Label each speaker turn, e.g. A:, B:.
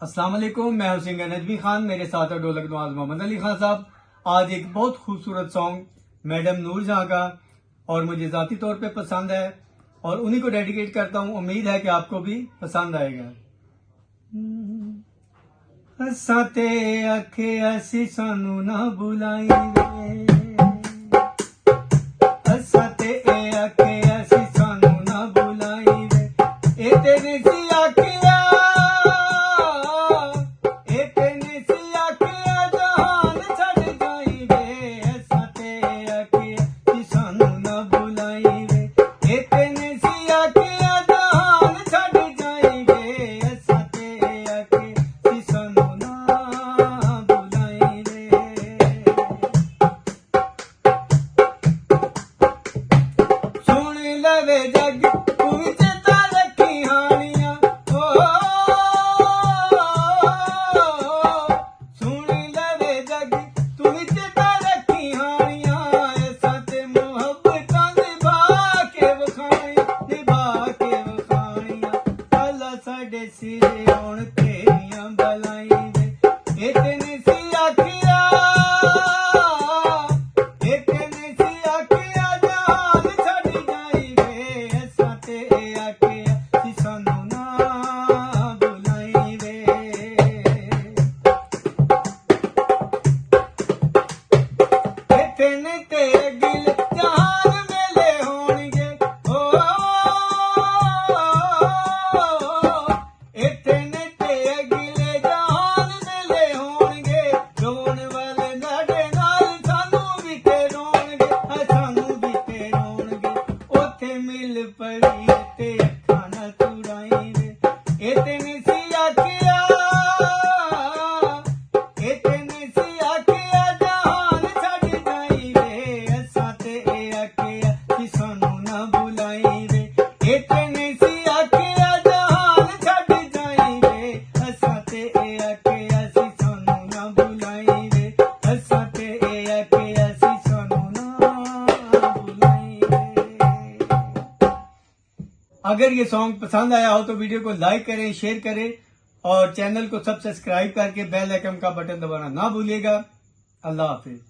A: अस्सलाम वालेकुम, मैं हूं सिंगर नजमी खान। मेरे साथ है ढोलक नवाज मोहम्मद अली खान साहब। आज एक बहुत खूबसूरत सॉन्ग मैडम नूर जहां का और मुझे ज़ाती तौर पे पसंद है और उन्हीं को डेडिकेट करता हूं। उम्मीद है कि आपको भी पसंद आएगा। असां ते आखे असी सानू ना बुलाई वे, असां ते आखे असी सानू ना बुलाई वे, ए तेरे सी आखिया, ए तेरे सी आखिया जहान छड़ जाई वे, असां ते आखे असी सानू ना बुलाई वे, ए तेरे सी आखिया जहान छड़ जाई वे, असां ते आखे असी सानू लवे जग तू चेता रखी हानिया, सुन लवे जग तू चेता रखी हानिया, ऐसा ते मोहब्बतां निभा के वखानिया, अल्लाह साडे सिरे आउण तेरियां बलाई वे, ए तेने सी आखिया, तेने ते गिल जहान मेले होणगे, तेने ते गिल जहान मेले होणगे, रोण वाले नाडे नाल सानू भी ते रोणगे, ओथे मिल पड़ी ते अखां ना चुराई वे, ए तेने सी आखिया, ए तेने सी आखिया जहान छड़ जाई वे, असां ते आखिया कि सानू ना बुलाई वे, ए तेने सी आखिया जहान छड़ जाई वे, असां ते आखिया सी सानू ना बुलाई वे, असां ते आखिया सी सानू ना बुलाई वे। अगर ये सॉन्ग पसंद आया हो तो वीडियो को लाइक करें, शेयर करें और चैनल को सब्सक्राइब करके बेल आइकन का बटन दबाना ना भूलिएगा। अल्लाह हाफिज।